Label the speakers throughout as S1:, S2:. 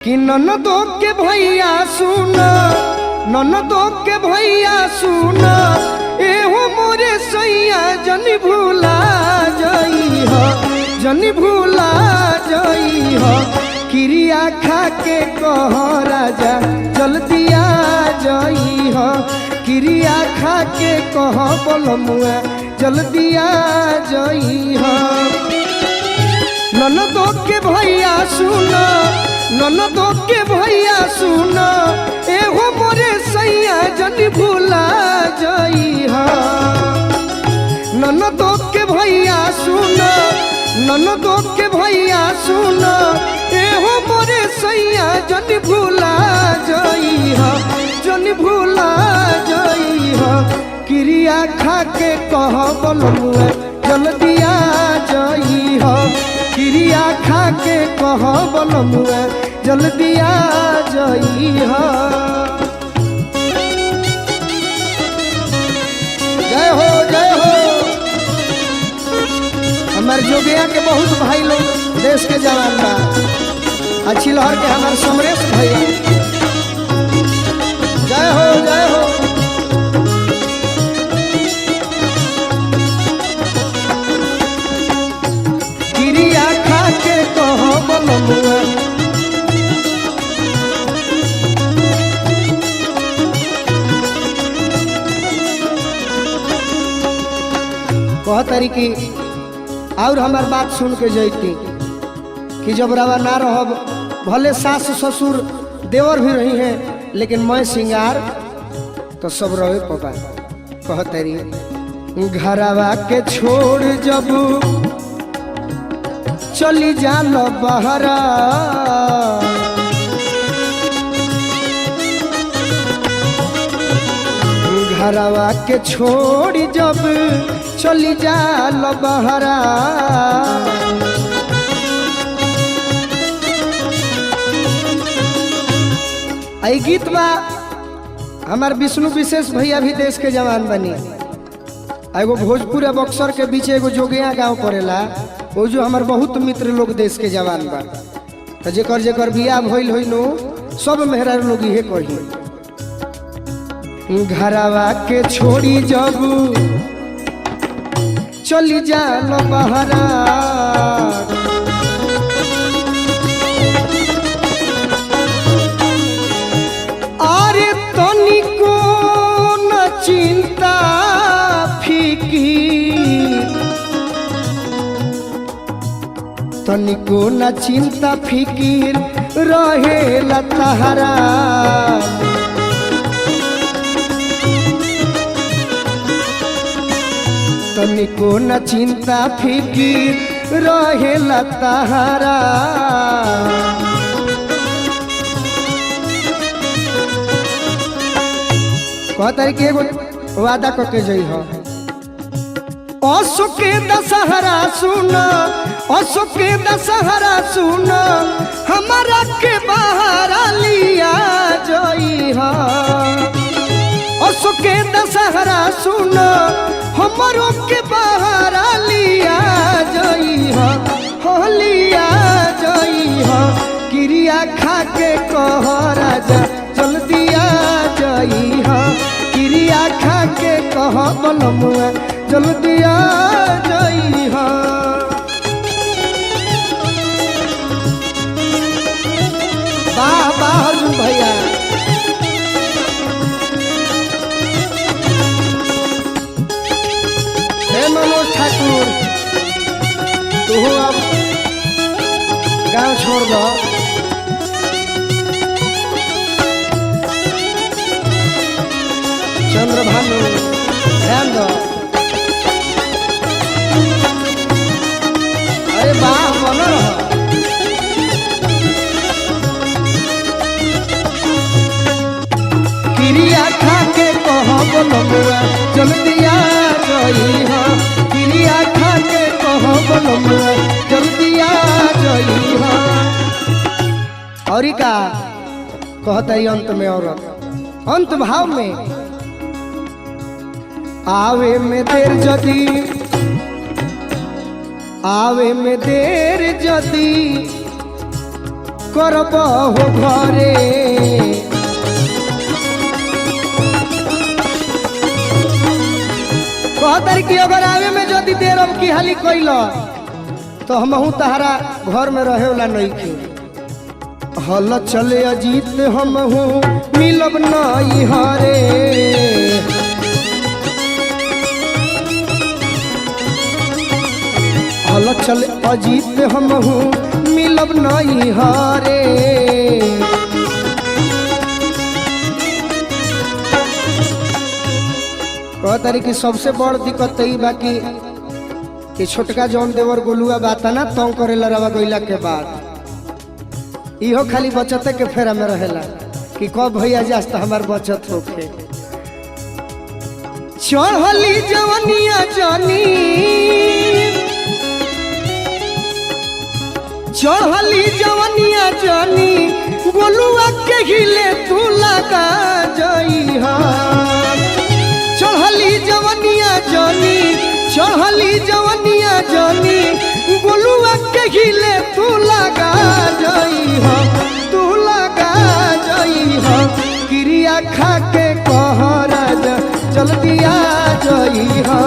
S1: कि ननदो के भैया सुना, ननदो के भैया सुना, एहो मोरे सैया जनी भूला जाई हो, जनी भूला जाई हो। क्रिया खा के कह राजा जल्दी आ जाई हो, क्रिया खा के कह बोलमुआ जल्दी आ जाई हो। ननदो के भैया सुना, ननदो के भैया सुना, एहो मोरे सैया जनी भूला जाई हा। ननदो के भैया सुना, ननदो के भैया सुना, एहो मोरे सैया जनी भूला जाई हा, जनी भूला जाई हा। क्रिया खा के कह बोलमुआ जल्दी आ जाई हा, क्रिया खा के कह बोलमुआ जल्दी आ जाई हा। जय हो जय हो। हमारे जोगिया के बहुत भाई लोग देश के जवान बा, अच्छी लहर के हमारे समरेश भैया जय हो जय हो। क्रिया खा के कह बोलमुआ कह तरीकी और हमार बात सुन के जैती कि जब रवा ना रहब, भले सास ससुर देवर भी रही हैं, लेकिन मैं सिंगार तो सब रहे पपा। कह तरी घरवा के छोड़ जब चली जालो बहरा, घरवा के छोड़ जब चली जालो बहरा। आई गीत बा हमार विष्णु विशेष भैया भी देश के जवान बनी। एगो भोजपुर और बक्सर के बीच एगो जोगिया गांव पड़ेला, वो जो हमार बहुत मित्र लोग देश के जवान बा। तो जेकर जेकर बियाह भइल होई नो सब मेहरारू लोग इहे कही, घरवा के छोड़ी जब चली जालो बहरा। अरे तनिको न चिंता फिकीर, तनिको न चिंता फिकीर रहेला तहरा। तनिको न चिंता फिकीर रहेला तहरा। कह तरीके एगो वादा करके जई हो। अशोक के दशहरा सुना, अशोक के दशहरा सुना, हमारा के बाहर लिया जई हो। अशोक के दशहरा सुना, हमारो के बाहर लिया जई हो, हो लिया जई हो। क्रिया खा के कह राजा जल्दी आ जई हो, क्रिया खा के कह बोलमुआ जल्दी आ जई हो। वाह वाह अर्जुन भैया। हे मनोज ठाकुर, तू अब गांव छोड़ दो। चंद्रभानु ध्यान दो। अरे वाह बन रहा। क्रिया खा के कह बोलमुआ जल्दी आ जई हो, क्रिया खा के कह बोलमुआ जल्दी आ जई हो। और का कहता है अंत में औरत, अंत भाव में आवे में देर जदी, आवे में देर जदी करब हो घरे कहतर कि अगर आवे में जदि देर अब की हाली कैल तो हमहू तहरा घर में रहे वाला नहीं थे हल चले अजीत हमहू मिलब नहीं हरे हल चले अजीत हमहू मिलब नहीं हरे कहतारी कि सबसे बड़ दिक्कत तो बाकी कि छोटका जौन देवर गोलुआ बाता ना तो करे रवा गईला के बाद इहो खाली बचते के फेरा में रहेला कि कब भैया जास तो हमार बचत होके चढ़ली जवनिया जानी चढ़ली जवनिया जानी गोलुआ के हिले तू लगा जइहा चढ़ली जवनिया जानी चढ़ली जवनिया जानी गोलुआ के हिले तू लगा जइहा तू लगा जइहा क्रिया खा के कह राजा जल्दी आ जइहा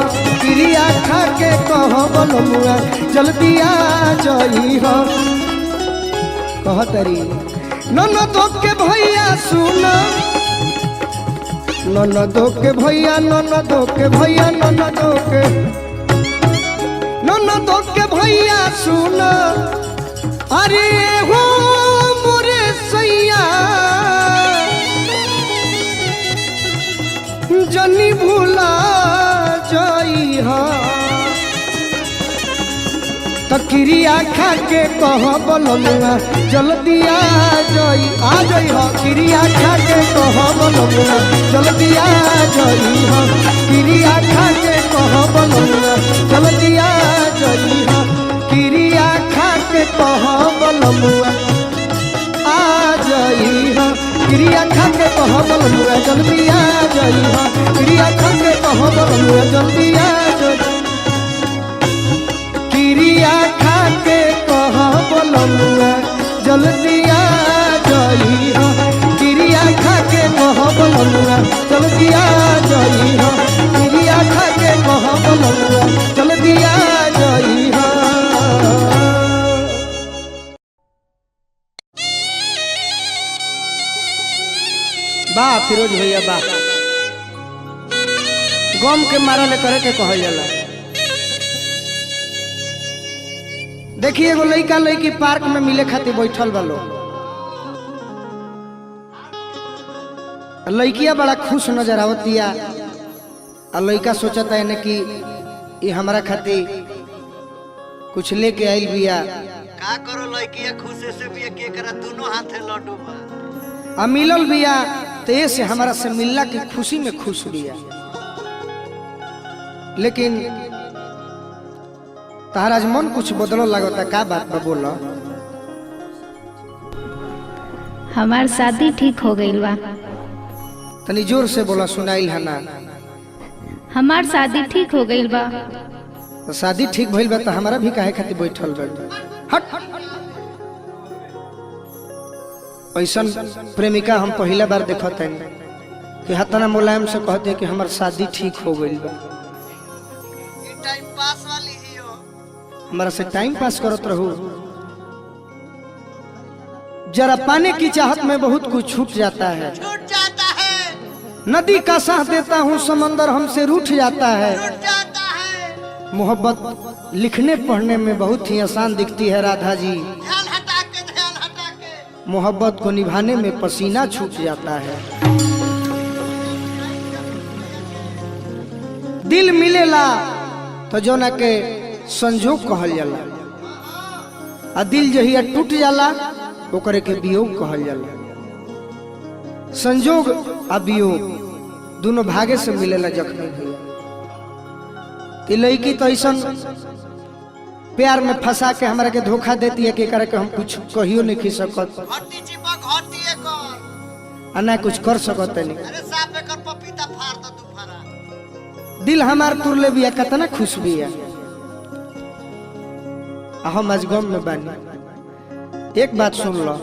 S1: क्रिया खा के कह बलमुआ जल्दी आ जइहा कहतरी ननदो के भैया सुना ननदो के भैया ननदो के भैया ननदो के भैया सुना अरे हो मोरे सैया जनी भूला जइहा क्रिया खा के कह बलमुआ जल्दी आ जइहा क्रिया खा के कह बलमुआ जल्दी आ जइहा क्रिया खा के कह बलमुआ जल्दी आ जइहा क्रिया खा के कह बलमुआ आ जइहा क्रिया खा के कह बलमुआ जल्दी आ जइहा क्रिया खा के कह बलमुआ जल्दी आ जइहा क्रिया खा के कह बलमुआ जल्दी आ जइहा क्रिया खा के कह बलमुआ जल्दी आ जइहा क्रिया खा के कह बलमुआ जल्दी आ जइहा वाह फिरोज भैया वाह गम के मारा ले करे के कहल जाला देखिए एगो लड़का लड़की पार्क में मिले खातिर बैठल बालो लड़किया बड़ा खुश नजर आवतिया और लड़का सोचता है कि ये हमारा खातिर कुछ लेके आइल बिया
S2: का करो लड़किया खुशी से बिया के करा दोनों हाथे लड्डू बा
S1: आ मिलल बिया तो ये से हमारा से मिलना की खुशी में खुश बिया लेकिन तारा आज मन कुछ बदलो लगता का बात बा बोला
S3: हमार शादी ठीक हो गई बा
S1: तनी जोर से बोला सुनाइल है ना
S3: हमार शादी ठीक हो गई बा
S1: तो शादी ठीक भइल बा तो हमारा भी काहे खातिर बैठल बा हट ऐसन प्रेमिका हम पहला बार देखत हन कि हतना मुलायम से कहते हैं कि हमार शादी ठीक हो गई बा
S2: ये टाइम पास वाली ही हो
S1: हमारा से टाइम पास करत रहू जरा पाने की चाहत में बहुत कुछ छूट जाता है
S2: छूट जाता है
S1: नदी का साथ देता हूँ समंदर हमसे रूठ जाता है
S2: छूट जाता है
S1: मोहब्बत लिखने पढ़ने में बहुत ही आसान दिखती है राधा जी
S2: ध्यान हटा के
S1: मोहब्बत को निभाने में पसीना छूट जाता है दिल मिलेला तो जो ना के संजोग कहल जाला आ दिल जहिया टूट जाला ओकरे के वियोग कहल जाला संजोग आ वियोग दोनों भागे से मिलेला जख्मी भैया कि लड़की तो ऐसा प्यार में फंसा के हमारा के धोखा देती है कि करे के हम कुछ कहियो नहीं खी सकत
S2: घटी चिपक घटी एक
S1: आ ना कुछ कर सकत नहीं
S2: अरे साफ एकर पपीता फाड़ दो तू फाड़ा
S1: दिल हमार तुरले बिया कितना खुश बिया हम आज गम में बानी एक बात सुन लो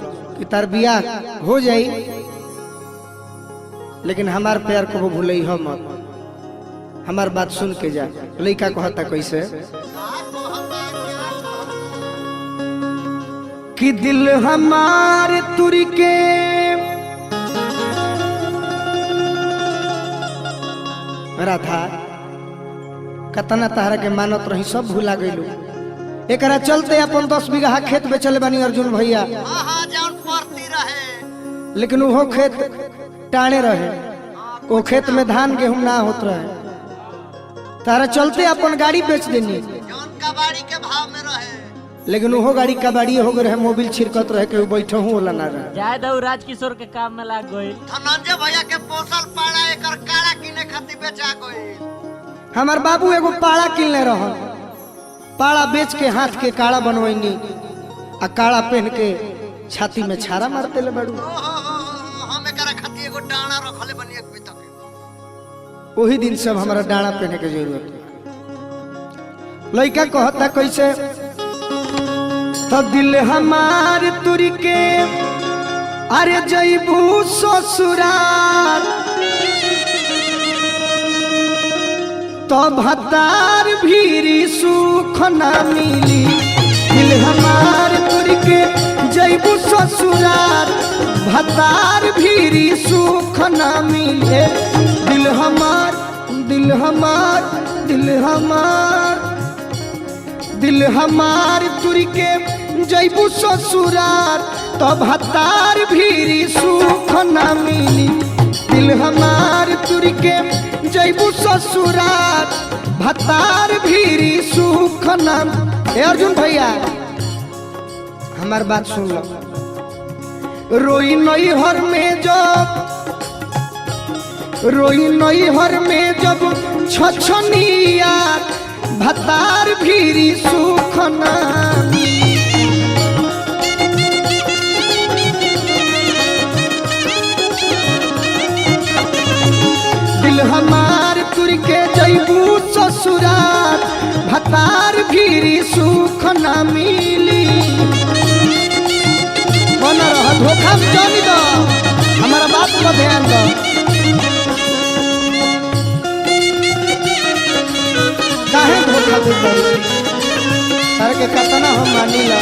S1: कि तार बियाह हो जाई लेकिन हमार प्यार को वो भूलई हम हमार बात सुन के जा। लड़का कहता कैसे कि दिल हमारे तुरी के राधा कतना तहरा के मानत रही सब भूला गइलू। एकरा चलते अपन 10 बीघा खेत बेचले बानी अर्जुन भैया।
S2: जौन पड़ती रहे
S1: लेकिन वो खेत टाणे रहे, वो खेत में धान गेहूं ना होत रहे। तारा चलते अपन गाड़ी बेच देनी,
S2: जौन कबाड़ी के भाव में रहे।
S1: लेकिन वो गाड़ी कबाड़ी हो गए रहे, मोबिल छिड़कत रहे के बैठे हूँ वाला ना रहे।
S4: जाए दऊ राजकिशोर के काम में लाग गई।
S2: धनंजय भैया के पोसल पाड़ा एकर काड़ा किने खातिर बेचा गई।
S1: हमार बाबू एगो पाड़ा किनले रह, पाड़ा बेच के हाथ के काड़ा बनवैनी आ काड़ा पहन के छाती में छारा मारते ले बड़ू।
S2: हम एकरा खातिर एगो डाना रखले बनी एक बिता के।
S1: वही दिन सब हमारा डाना पहने के जरूरत है। लड़का कहता कैसे तो दिल हमार तुरी के अरे जईबू ससुराल तो भतार भीरी सुख ना मिली। दिल हमार तुरी के जईबू ससुराल भतार भीरी सुख ना मिले। दिल हमार दिल हमार दिल हमार दिल हमार तुरी के जईबू ससुराल तो भतार भीरी सुख ना मिली। दिल हमार तुरी के जईबू ससुराल भतार भीरी सुख ना। ए अर्जुन भैया हमार बात सुन लो। रोई नैहर में जब छछनिया भतार भीरी सुख ना। दिल हमार तुर के जईबू ससुराल भतार भीरी सुख ना मिली। बना रहा धोखा में जानी दो, हमारा बात पर ध्यान दो। काहे धोखा देते सर के कतना हम मानी ला।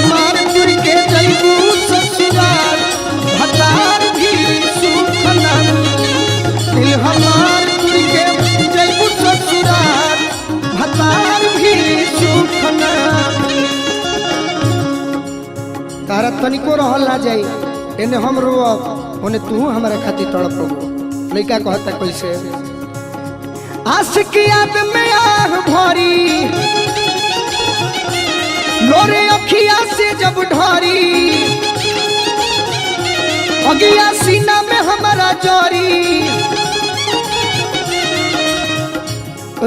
S1: मारपुर के जईबू ससुराल भतार भीरी सुख ना। दिल हमार तुर के जईबू ससुराल भतार भीरी सुख ना। तारा तनिको रहल ना जाई, एने हम रोब ओने तू हमारा खातिर तड़पबो। लइका कहता कैसे आशिक याद में आग भरी लोरे अखिया से जब ढारी अगिया सीना में हमारा जोरी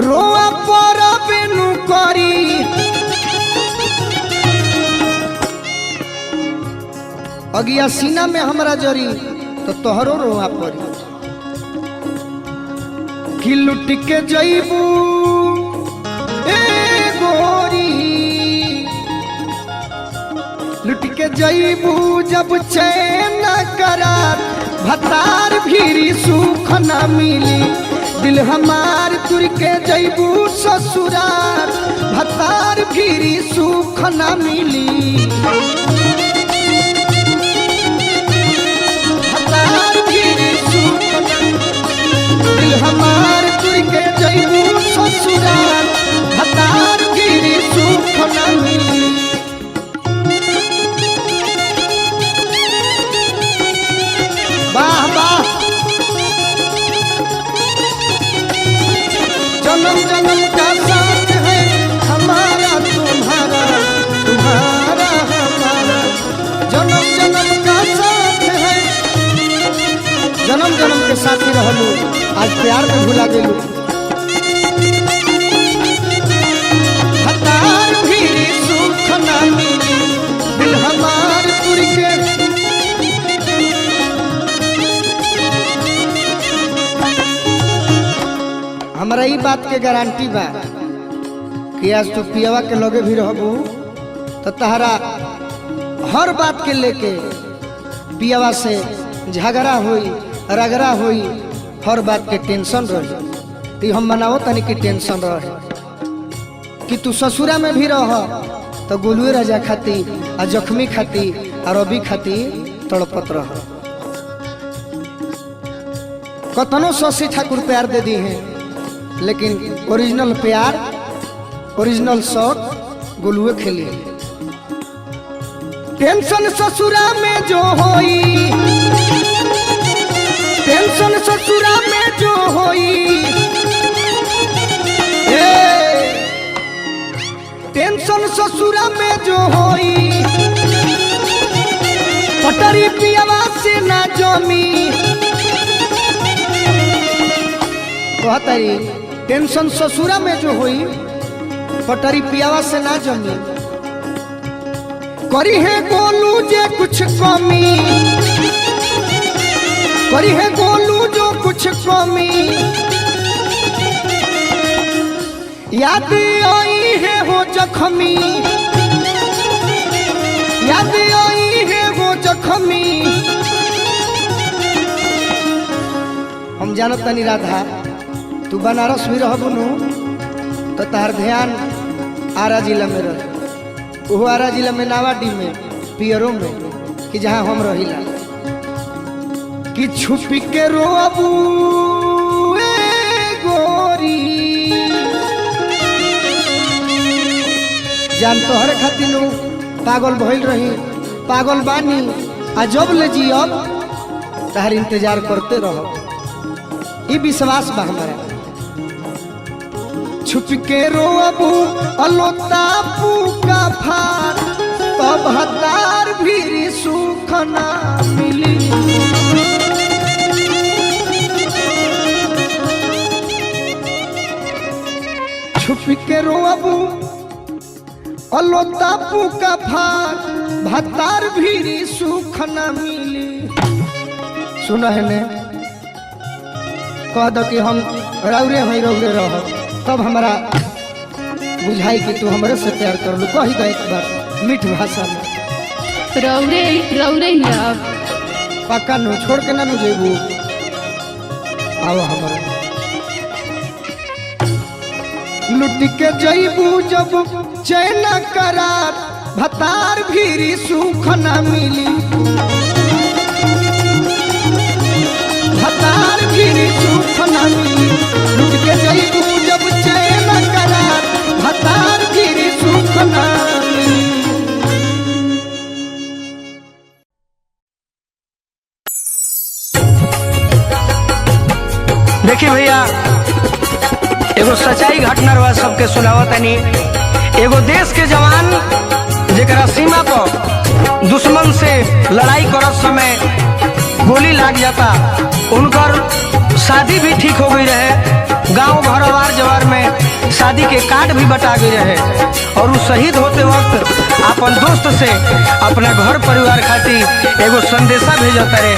S1: रोआ परा बेनु करी। अगिया सीना में हमारा जोरी तो तोहरो रोआ परी। कि लुट के जईबू ए गोरी लुट के जईबू जब चैन करार भतार भीरी सुख ना मिली। दिल हमार तुर के जईबू ससुराल भतार भीरी सुख ना मिली। भतार भीरी सुख ना। दिल हमार तुर के जईबू ससुराल भतार भीरी सुख ना मिली। वाह वाह जन्म जन्म का साथ है हमारा तुम्हारा तुम्हारा हमारा। जन्म जन्म का साथ है, जन्म जन्म के साथी रहलू आज प्यार में भुला गेलू। भतार भीरी सुख ना मिली। हमारा ई बात के गारंटी बा कि आज तू पियावा के लगे भी रहबू तो तहरा हर बात के लेके पियावा से झगड़ा होई रगड़ा होई, हर बात के टेंशन रही। तो हम मनाओ तनी की टेंशन रहे कि तू ससुरा में भी रह तो गोलुए राजा खाती आ जख्मी खाती और रवि खाती तड़पत रह। कतनो शशि ठाकुर प्यार दे दी हैं लेकिन ओरिजिनल प्यार ओरिजिनल शॉट गोलुए खेली। टेंशन ससुरा में जो होई, टेंशन ससुरा में जो होई, टेंशन ससुरा में जो होई, पटरी पियावा से ना जमी। कहतारी टेंशन ससुरा में जो होई, पटरी पियावा से ना जमी। करी है गोलू जे कुछ कमी, करी है गोलू जो कुछ कमी। याद आई है वो जख्मी, याद आई है वो जख्मी। हम जानत तनी राधा तू बनारस भी रहबू नु तो तार ध्यान आरा जिला में रह, वो आरा जिला में नावाडी में पियरों में कि जहाँ हम रहिला कि छुपी के रोबू गोरी। जान तोहरे खातिर नु पागल भइल रही, पागल बानी आ जब ले जी अब तार इंतजार करते रहो, ये विश्वास बा हमारा। छुप के रोबू अलोतापू का फार तब हतार भी सुख ना मिली। छुप के रोबू अलोतापू का फार भतार भी सुख ना मिली। सुना है ने कह दो कि हम रौरे हैं रौरे रह, तब हमारा बुझाई कि तू हमरे से प्यार कर लू। कही दो एक बार मीठ भाषा में,
S3: रौरे रौरे ही अब
S1: पक्का नु छोड़ के ना नु जेबू। आओ हमारा लुट के जईबू जब चैन करार भतार भी सुख ना मिली। भतार भी सुख ना मिली, लुट के जईबू जब चैन करार भतार भी सुख ना मिली।
S5: देखिए भैया एगो सच्चाई घटना रहा सबके सुनावतनी। एगो देश के जवान जेकरा सीमा पर दुश्मन से लड़ाई करत समय गोली लाग जाता, उनकर शादी भी ठीक हो गई रहे। गांव भरवार जवार में शादी के कार्ड भी बटा गई रहे और वो शहीद होते वक्त अपन दोस्त से अपना घर परिवार खातिर एगो संदेशा भेजता रहे।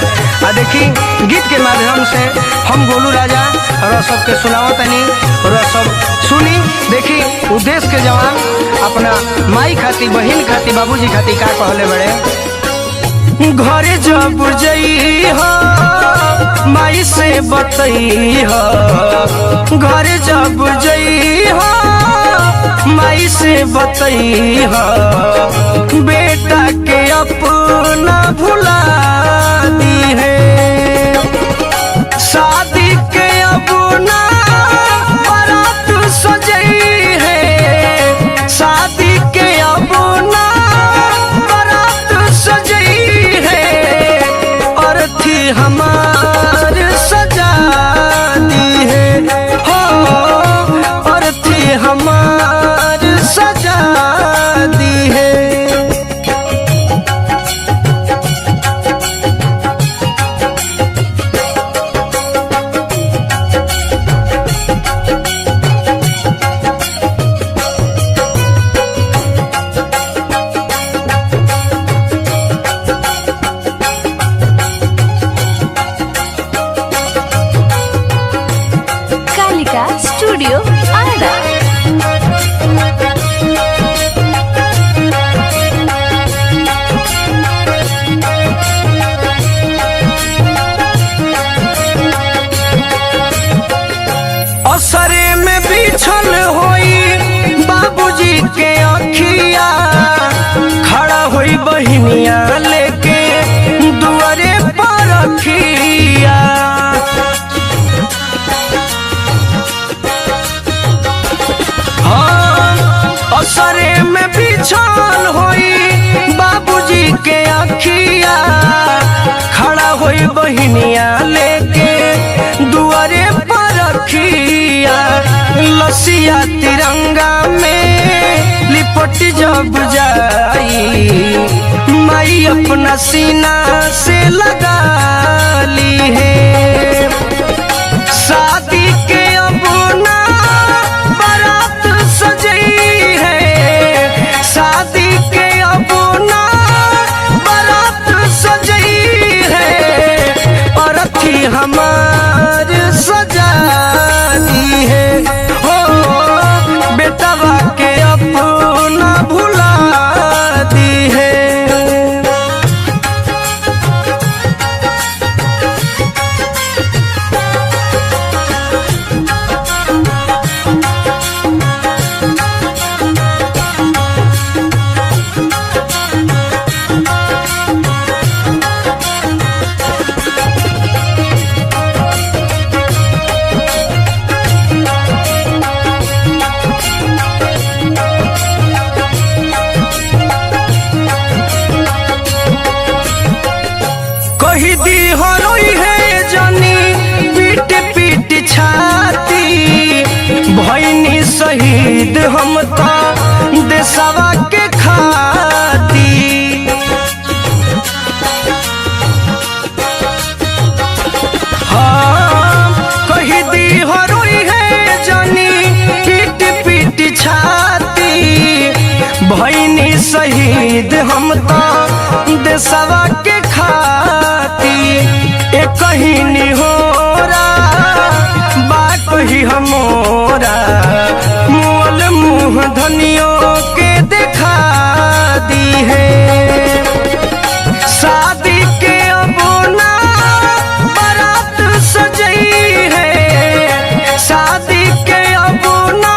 S5: आ देखी गीत के माध्यम से हम गोलू राजा और सबके सुनावतनी और सब सुनी। देखी वो देश के जवान अपना माई खातिर, बहन खातिर, बाबूजी खातिर का कहले बड़े। घरे जब जई हो माई से बतई हो, घरे जब जई हो माई से बतई हो, बेटा के अपना भुला दी है। शादी के अपना बारात सजई है, शादी के अपना बारात सजई है, और थी हमार सजा दी है हो, और थी हमार सजा दी है। बहिनिया लेके दुआरे पर रखिया। असरे में बिछान होई बाबूजी के अखिया, खड़ा होई बहिनिया लेके दुआरे पर रखिया। लसिया तिरंगा में लिपट जब जाई, माई अपना सीना से लगा ली है। शादी के अब ना बारात सजई है, शादी के अब ना बारात सजई है, और अथी हमार सजा दी है। हो बेटवा के अपना भुला दी है। कही दी हरोई है जानी पीट पीट छाती, भईनी शहीद हम तो देशवा के खाती। हाँ कही दी हरोई है जानी पीट पीट छाती, भईनी शहीद हम तो देशवा के खाती। एक कहीं निहोरा बात ही हमोरा, मोल मुँह धनियों के दिखा दी है। शादी के अब ना बारात सजई है, शादी के अब ना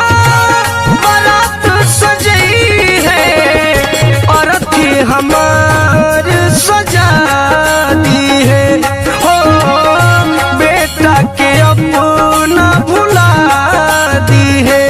S5: बारात सजई है, और अथी हमार सजा दी है। हो बेटा के अपना भुला दी है।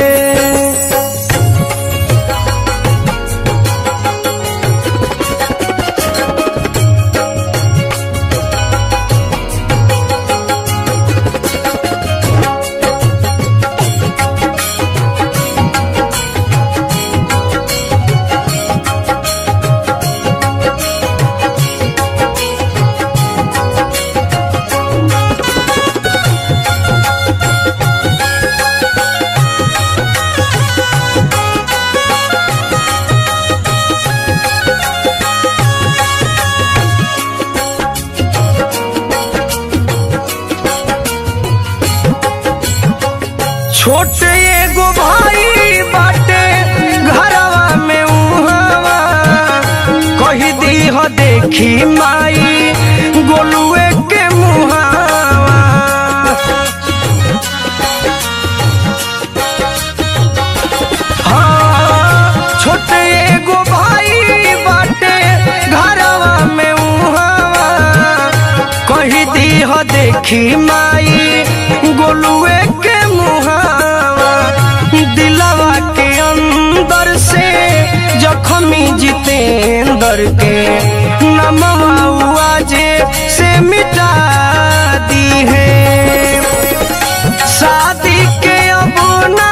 S5: छोटे एगो भाई बाटे घरवा में उहावा, कही दी हो देखी माई गोलुए के मुहावा। हाँ छोटे एगो भाई बाटे घरवा में उहावा, कही दी हो देखी माई गोलुए के मुहावा। दिलवा के अंदर से जख्मी जितेंद्र के नमवा जे से मिटा दी है। शादी के अब ना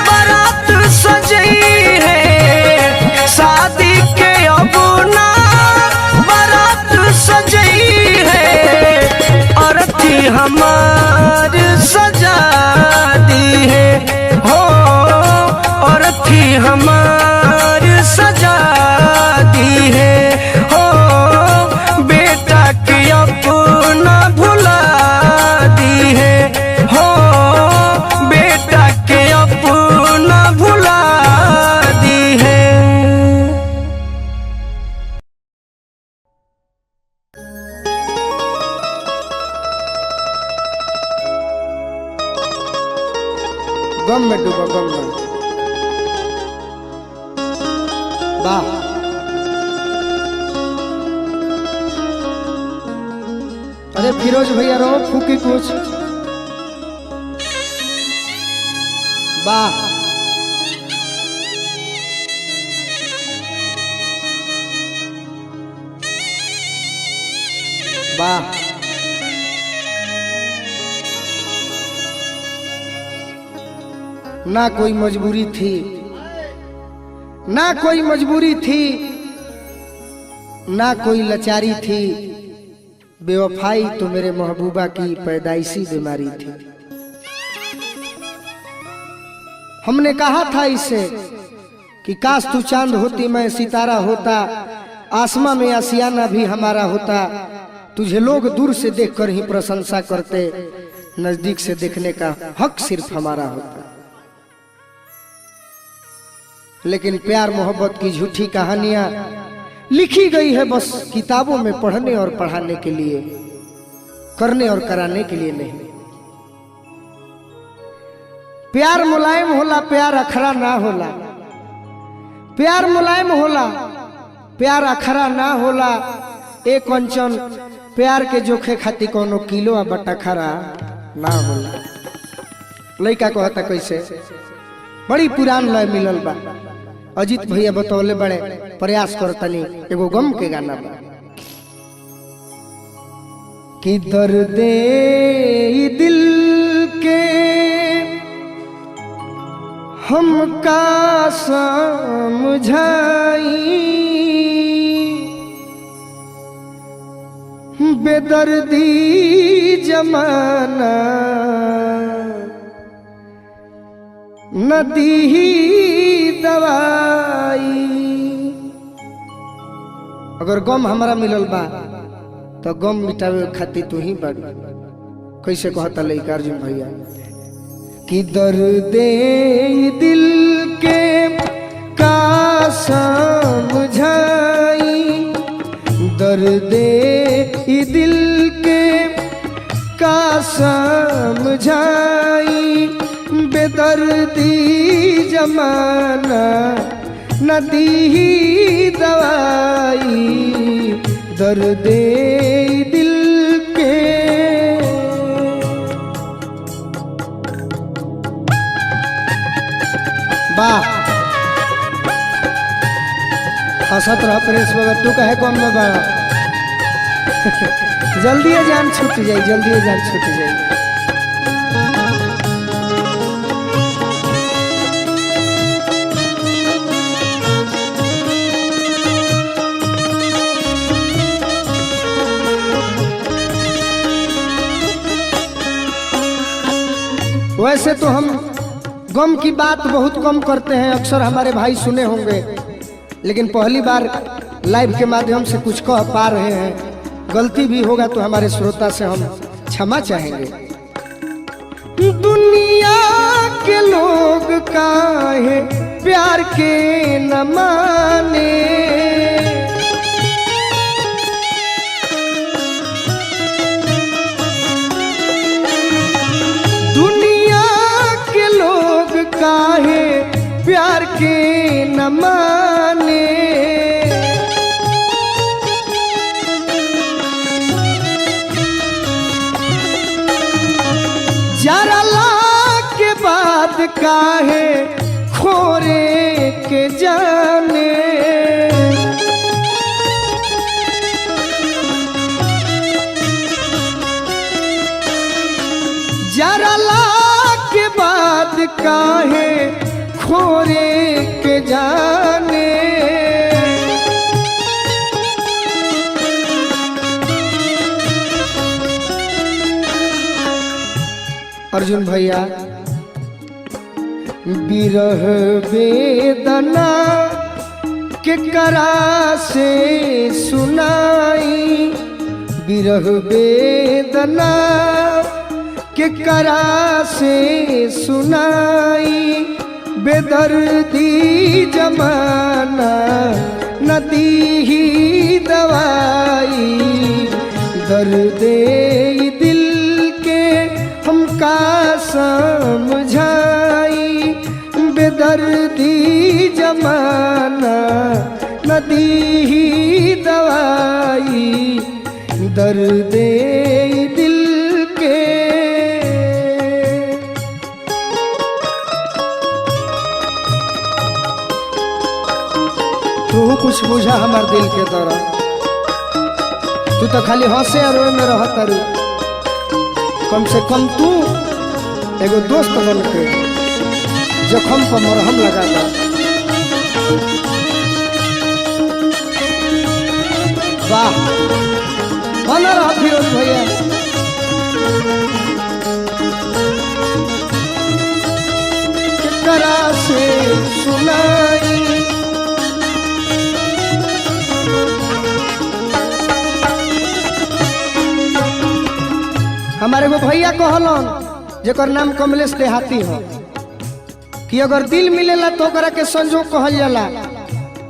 S5: बारात सजई है, शादी के अब ना बारात सजई है, और अथी हमार सजा दी है। हो और अथी हमार सजा दी है। हो बेटा के अपना भुला दी है। हो बेटा के अपना भुला दी है।
S1: गम में डूबो गम में। वाह अरे फिरोज भैया रो फूकी कुछ। वाह वाह ना कोई मजबूरी थी, ना कोई मजबूरी थी, ना कोई लाचारी थी, बेवफाई तो मेरे महबूबा की पैदाइशी बीमारी थी। हमने कहा था इससे कि काश तू चांद होती मैं सितारा होता, आसमां में आसियाना भी हमारा होता, तुझे लोग दूर से देखकर ही प्रशंसा करते, नजदीक से देखने का हक सिर्फ हमारा होता। लेकिन प्यार मोहब्बत की झूठी कहानियां लिखी गई है बस किताबों में पढ़ने और पढ़ाने के लिए, करने और कराने के लिए नहीं। प्यार मुलायम होला, प्यार अखरा ना होला, प्यार मुलायम होला, प्यार अखरा ना होला। एक कंचन प्यार के जोखे खाती कोनो किलो बटा खरा ना होला। लड़का कहता कैसे, बड़ी पुरान लय मिलल बा। अजीत भैया बतौले बड़े प्रयास करतनी एगो गम के गाना बा कि दर्दे दिल के हमका समझाई, बेदर्दी जमाना नदी दवाई। अगर गम हमारा मिलल बा तो गम मिटावे खातिर तू ही बड़। कैसे कहता लइका अर्जुन भैया कि दर्दे दिल के का समझाई, दर्दे दिल के का समझाई, बेदर्दी जमाना नदी दवाई, दर्दे दिल के। वाह हंसत रह प्रेस बगत तू कहे कौन में बड़ा जल्दी जान छूट जाए, जल्दी जान छूट जाए। वैसे तो हम गम की बात बहुत कम करते हैं, अक्सर हमारे भाई सुने होंगे, लेकिन पहली बार लाइव के माध्यम से कुछ कह पा रहे हैं। गलती भी होगा तो हमारे श्रोता से हम क्षमा चाहेंगे। दुनिया के लोग काहे प्यार के न माने, काहे प्यार के न माने, जरा ला के बाद काहे खोरे के जाने, जरा ला के बाद काहे खोरे के जाने। अर्जुन भैया बिरह वेदना के करा से सुनाई, बिरह वेदना के करा से सुनाई, बेदर्दी जमाना नदी ही दवाई, दर्दे दिल के हमका समझाई, बेदर्दी जमाना नदी ही दवाई, दर्दे कुछ बुझा हमार दिल के दर्द। तू तो खाली हंसे और रोए में रह तारू, कम से कम तू एगो दोस्त बन के जखम पर मरहम लगा दा। वाह बना रहा फिरोज भैया। केकरा से सुनाई हमारे वो भैया कहलन जेकर नाम कमलेश देहाती हो कि अगर दिल मिलेला तो ओकरा के संजोग कहल जाला,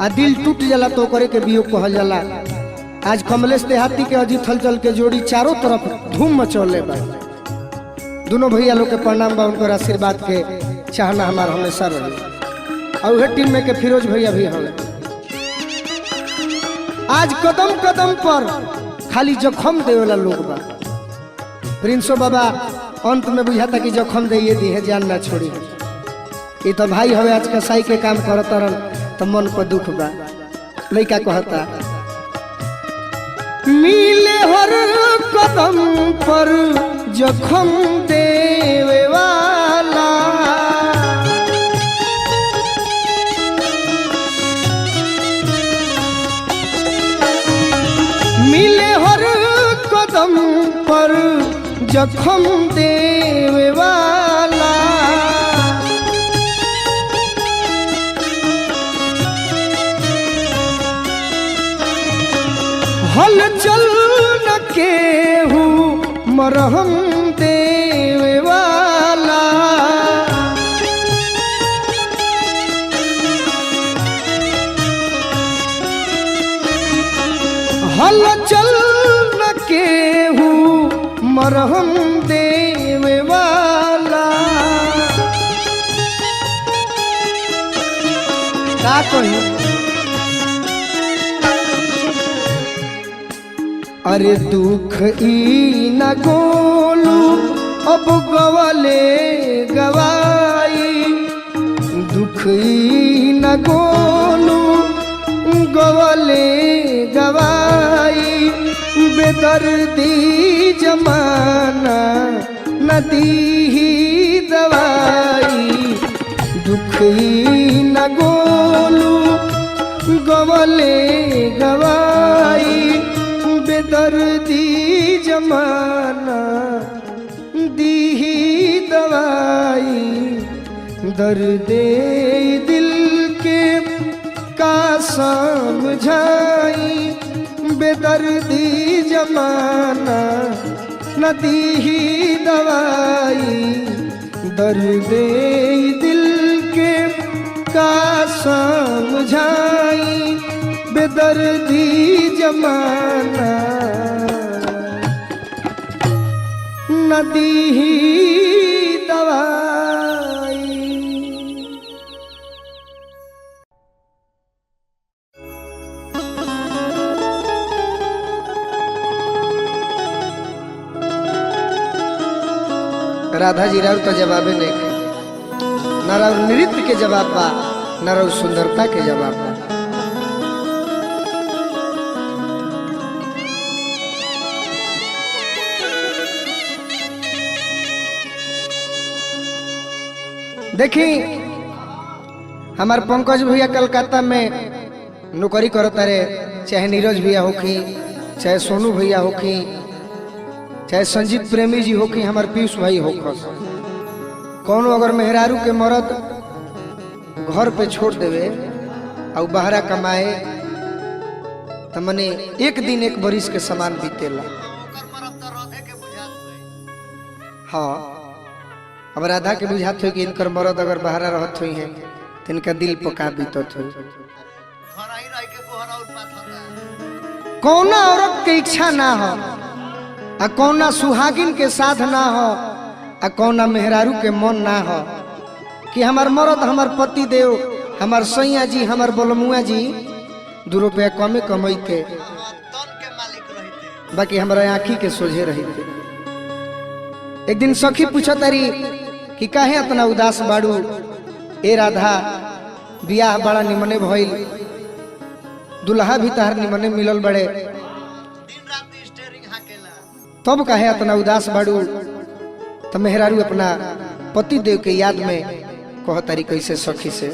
S1: आ दिल टूट जाला तो ओकरे के वियोग कहल जाला। आज कमलेश देहाती के अजीत हलचल के जोड़ी चारों तरफ धूम मचौले बा। दोनों भैया लोग के प्रणाम बा, उनकर आशीर्वाद के चाहना हमारा हमेशा रही। और वह टीम में के फिरोज भैया भी हमें आज कदम कदम पर खाली जखम देवेला लोग बा। प्रिंसो बाबा अंत में बुझाता कि जखम दे दी है जान ना छोड़ी। ये तो भाई हवे आज कसाई के काम करता रन तो मन पर दुख बा। लइका कहता मिले हर कदम पर जखम देवे वाला, मिले हर कदम पर जखम देवे वाला, हल चल न केहू मरहम देवे वाला, हल चल न केहू मरहम देवे वाला। का कही अरे दुख ई न गोलू अब गवले गवाई, दुख ई न गोलू गवले गवाई, बेदर्दी जमाना नदी ही दवाई, दुख ई न गोलू गवले गवाई, बेदर्दी जमाना दी ही दवाई, दर्दे दिल के का समझाई, बेदर्दी जमाना नदी ही दवाई, दर्दे दिल के का समझाई, बेदर्दी जमाना नदी ही दवाई। राधा जी राव तो जवाबे नहीं खे, न राव नृत्य के जवाब बा न राव सुंदरता के जवाब बा। देखी हमार पंकज भैया कलकत्ता में नौकरी करता रे, चाहे नीरज भैया होखी, चाहे सोनू भैया होखी, चाहे संजीत प्रेमी जी होखी, हमार पीयूष भाई होखस। कौन अगर मेहरारू के मर्द घर पे छोड़ देवे और बाहरा कमाए तो मने एक दिन एक बरिस के समान बीतेला। हाँ अब राधा के बुझात हो कि इनकर मर्द अगर बाहरा रहत हुई है तो इनका दिल पका बीतत हुई। कौना औरत के इच्छा ना हो, आ कौना सुहागिन के साथ ना हो, आ कौना मेहरारू के मन ना हो कि हमार मर्द, हमार पति देव, हमार सैया जी, हमार बोलमुआ जी 2 रुपया कमे कमैते, बाकी हमारा आँखी के सोझे रही थे। एक दिन सखी पूछा तारी कि काहे इतना उदास बाड़ू, ए राधा बियाह बड़ा निमने भइल, दुल्हा भी तहार निमने मिलल बड़े,
S2: दिन रात स्टीयरिंग हाकेला।
S1: तब कहे इतना उदास बाड़ू। तो मेहरारू अपना पति देव के याद में कह तारी कैसे सखी से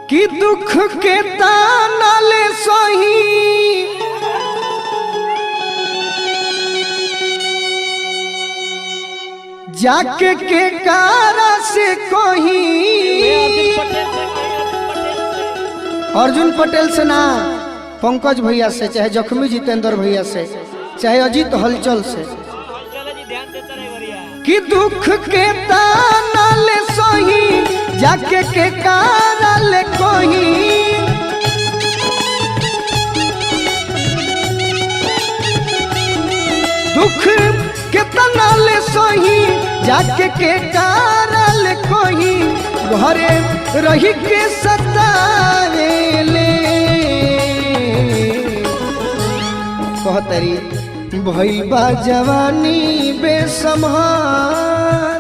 S1: कि दुख के ताना ले सही जाके के कारा से कही अर्जुन पटेल से ना, पंकज भैया से, चाहे जख्मी जितेंद्र भैया से, चाहे अजीत हलचल से, कि दुख के ताना ले सही जाके के कारा ले कही। दुख के ताना ले सही जाके के कारा ले कही। घरे रही के सतावेले कहतरी भइल बा जवानी बेसम्हार,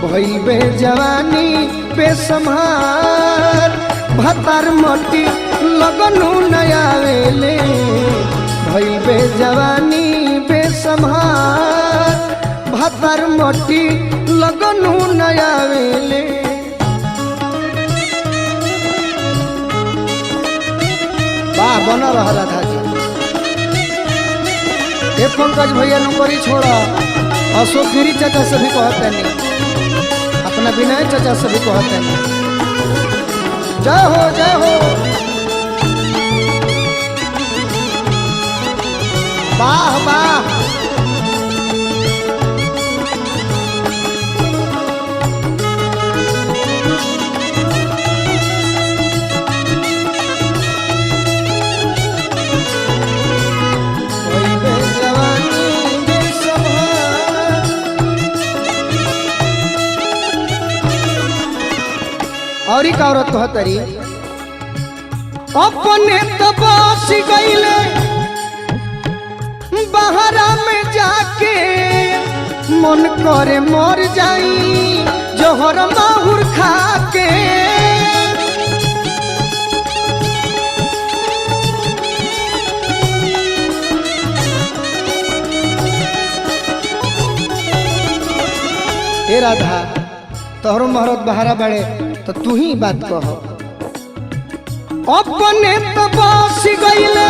S1: भइल बे जवानी बेसम्हार। भतार मटी लगनु नयावेले भइल बे जवानी बेसम्हार। भतार मटी लगनु नयावेले। वाह बना रहा राधा जी। ए पंकज भैया नौकरी छोड़ा, अशोक गिरी चाचा से भी कहते नहीं, अपना विनय चाचा से भी कहते नहीं। जय हो जय हो। वाह वाह। और एक औरत कहतरी अपने तबास गईले बहरा में जाके मन करे मर जाई जोहर माहुर खा के। ए राधा तोहरो महरत बहारा बड़े तो तू ही बात कह। अपने तो बस गईले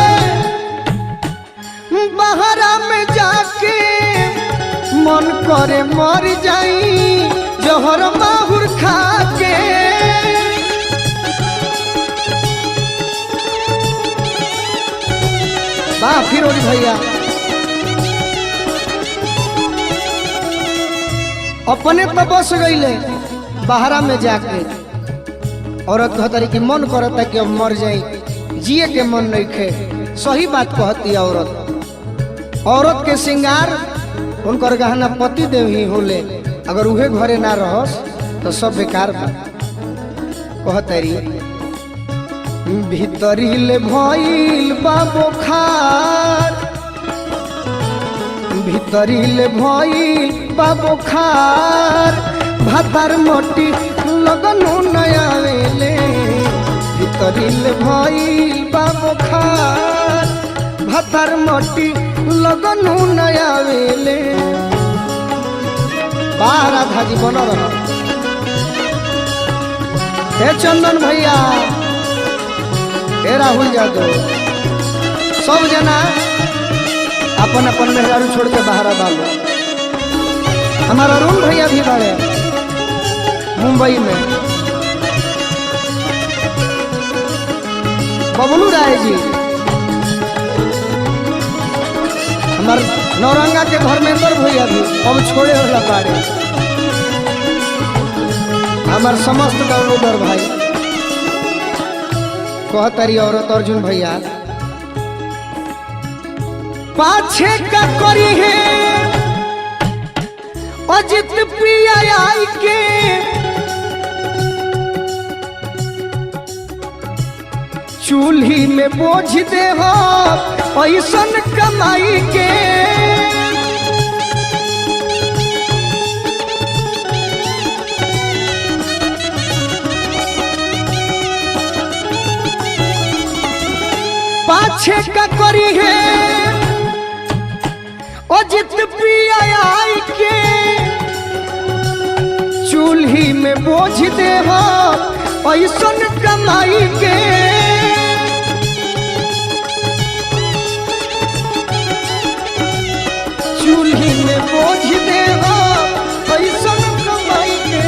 S1: बहरा में जाके मन करे मर जाई जोहर माहुर खा के। वाह फिरोज भैया। अपने तो बस गईले बहरा में जाके, औरत कहतरी कि मन करता कि अब मर जाई, जिए के मन नहीं खे। सही बात कहती औरत। औरत के श्रृंगार उनकर गहना पति देव ही होले, अगर उहे घरे ना रहस तो सब बेकार बा। कहतरी भीतरी ले भइल बा बुखार, भीतरी ले भइल बा बुखार। भतार मोटी लगनु नयावेले भीतरी ले भइल बा बुखार। भतार मोटी लगनु नयावेले। वाह राधा जी बन रहा। हे चंदन भैया, हे राहुल यादव, सब जना अपन अपन मेहरारू छोड़ के बाहर डालो। हमारा अरुण भैया भी बड़े मुंबई में, बबलू राय जी, हमारे नौरंगा के धर्मेंद्र भैया भी अब छोड़े वाला पाड़े। हमार समस्त डाउनलोडर भाई कहतरी औरत अर्जुन भैया पाछे का करी है अजित प्रिया आई के। चूल्ही में बोझ दे हो ऐसन कमाई के। पाछे का करी है अजित पिया आई के चूल्ही में बोझ दे हो ऐसन कमाई के चूल्ही में बोझ दे हो ऐसन कमाई के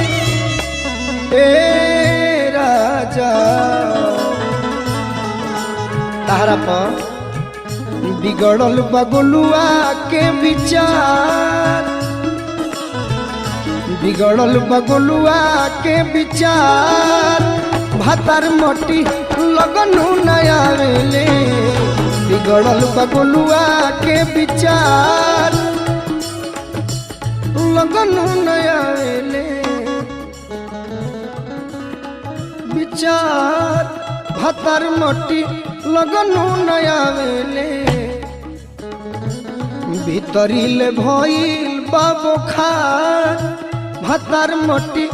S1: ए राजा तारा पर बिगड़ल बगुलुआ के विचार बिगड़ल बगुलुआ के विचार भातर मोटी लगनु नया वेले बिगड़ल बगुलुआ के विचार लगनु नया वेले विचार भातर मोटी लगनु नया वेले भीतरीले भइल बाबो खार भातर मोटी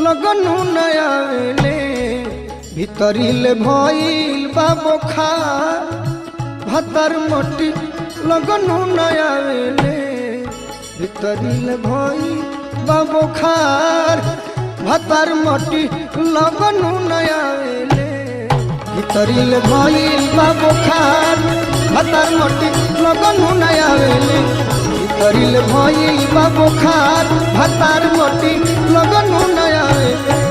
S1: लगनु नया वेले भीतरीले भइल बाबो खार भातर मोटी लगनु नया वेले भीतरीले भइल बाबो खार भातर मोटी लगनु नया वेले भीतरीले भइल बाबो खार भातर मोटी लगनु नया वेले भीतरीले भइल बाबो खार भातर मोटी लगनु नया वेले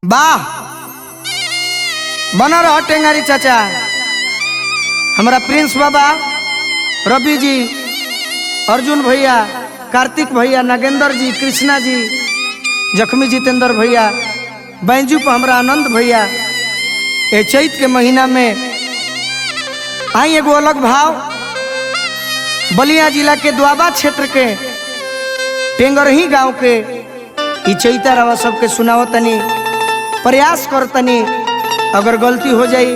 S5: वाह बना रहा टेंगारी चाचा हमारा प्रिंस बाबा रवि जी अर्जुन भैया कार्तिक भैया नागेंद्र जी कृष्णा जी जख्मी जितेंद्र भैया बैंजू पर हमारा आनंद भैया ये चैत के महीना में आई एगो अलग भाव बलिया जिला के द्वाबा क्षेत्र के टेंगरही गांव के ई चैता रवा सबके सुनाओ तनी प्रयास कर तनी अगर गलती हो जाई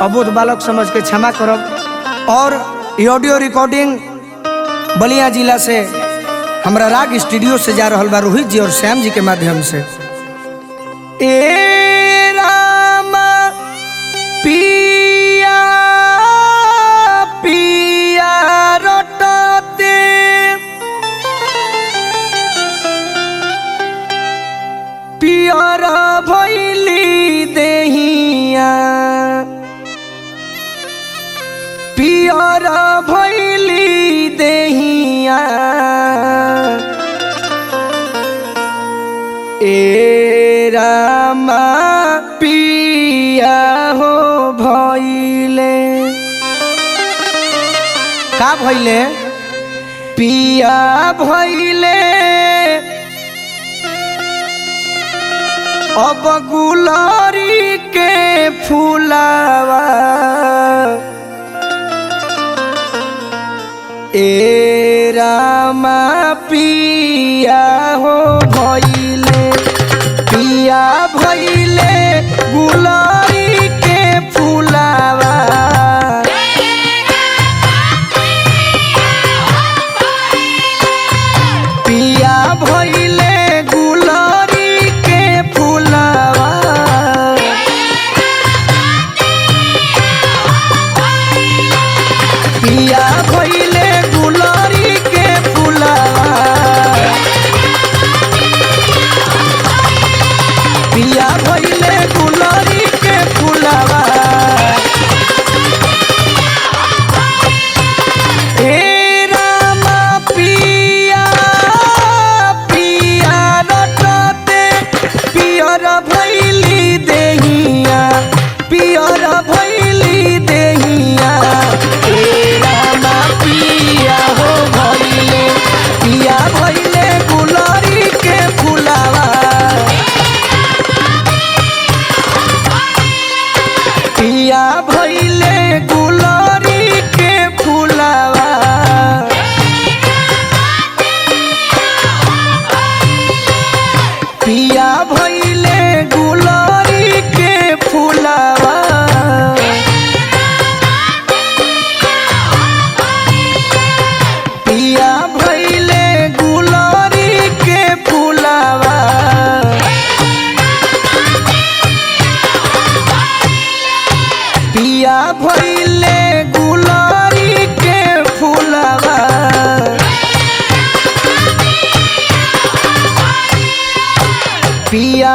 S5: अबोध बालक समझ के क्षमा करब और ये ऑडियो रिकॉर्डिंग बलिया जिला से हमारा राग स्टूडियो से जा रहल बा रोहित जी और श्याम जी के माध्यम से ए रामा पिया पिया रटते पियर भैली देहिया पियर भैली देहिया ए रामा पिया हो भैले का भैले पिया भैले अब गुलारी के फूलावा ए रामा पिया हो भइले पिया भइले गुलारी के फूलावा पिया भइले गुलारी के फूलावा पिया भइले गुलारी के फूलावा पिया भइले गुलारी के फूलावा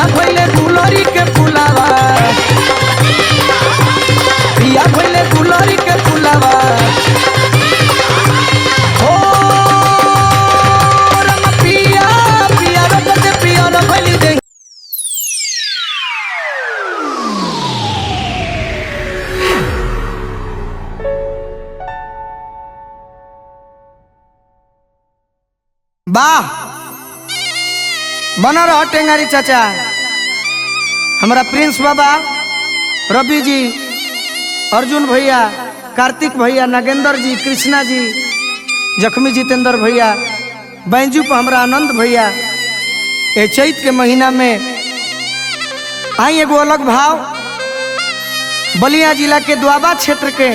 S5: पिया भइले गुलरी के फुलावा पिया भइले गुलरी के फुलावा ओ रम पिया पिया रगत पिया न भइली दे वाह बना रहा टेंगारी चाचा हमारा प्रिंस बाबा रवि जी अर्जुन भैया कार्तिक भैया नागेंद्र जी कृष्णा जी जख्मी जितेंद्र भैया बैंजू पर हमारा आनंद भैया ये चैत के महीना में आई एगो अलग भाव बलिया जिला के द्वाबा क्षेत्र के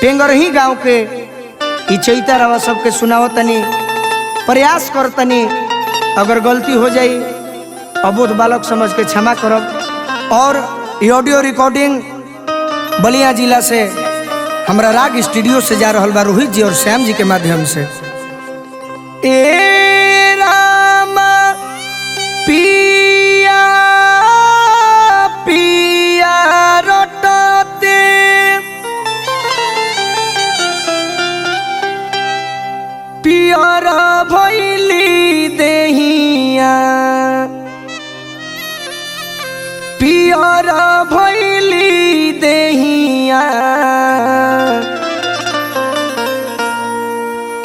S5: टेंगरही गांव के ई चैता रवा सबके सुनावतनी प्रयास करतनी अगर गलती हो जाई अबोध बालक समझ के क्षमा करब और ये ऑडियो रिकॉर्डिंग बलिया जिला से हमरा राग स्टूडियो से जा रहल बा रोहित जी और श्याम जी के माध्यम से ए रामा पिया पिया रटते पियर भइली देहिया पियर भइली देहिया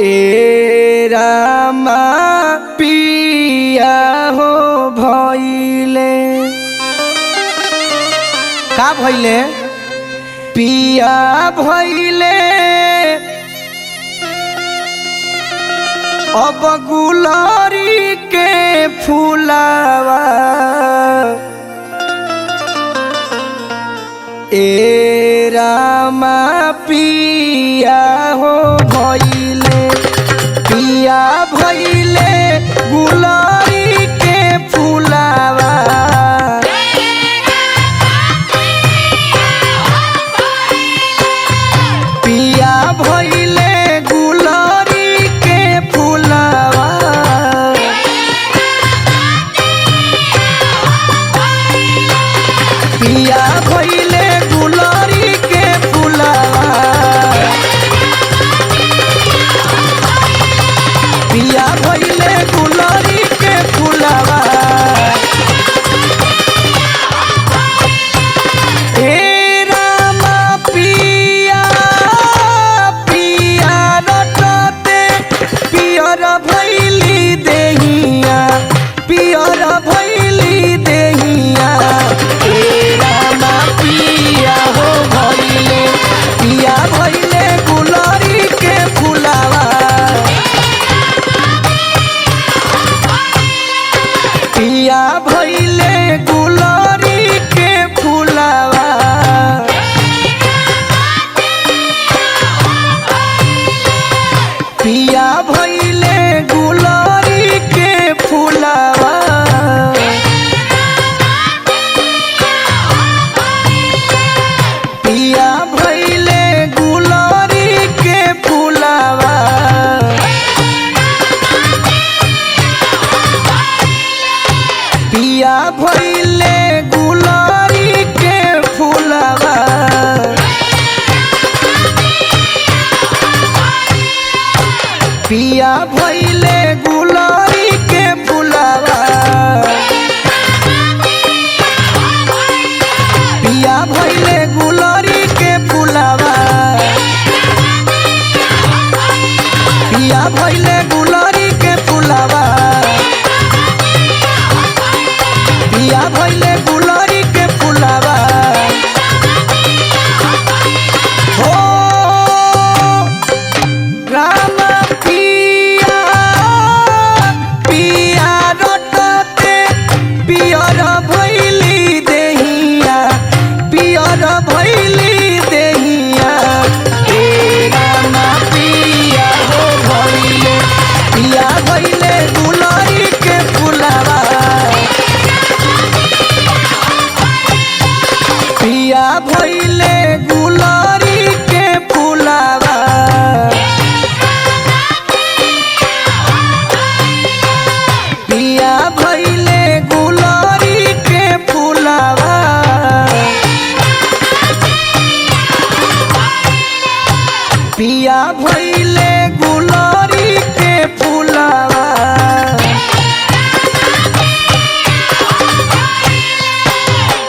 S5: ए रामा पिया हो भइले का भइले पिया भइले अब गुलरी के फुलावा ए रामा पिया हो भइले पिया भइले गुलरी के फुलावा पिया भइले गुलरी के फुलावा पिया भइले गुलरी के फुलावा पिया भइले गुलरी के फुलावा ए रामा पिया पिया रटते पियर भइली देहिया पियर भइली देहिया ए रामा पिया हो भइले पिया भइले गुलरी के फुलावा पिया भइले गुलरी के फुलावा पिया भइले गुलरी के फुलावा पिया भइले गुलरी के फुलावा पिया भइले गुलरी के फुलावा पिया भइले गुलरी के फुलावा पिया भइले गुलरी के फुलावा पिया भइले गुलरी के फुलावा पिया भइले गुलरी के फुलावा हो राम पिया पिया रटते पियर भइली देहिया पियर भइली देहिया ए राम पिया हो भइले पिया भइले गुलरी के फुलावा पिया भइले गुलरी के फुलावा पिया भइले गुलरी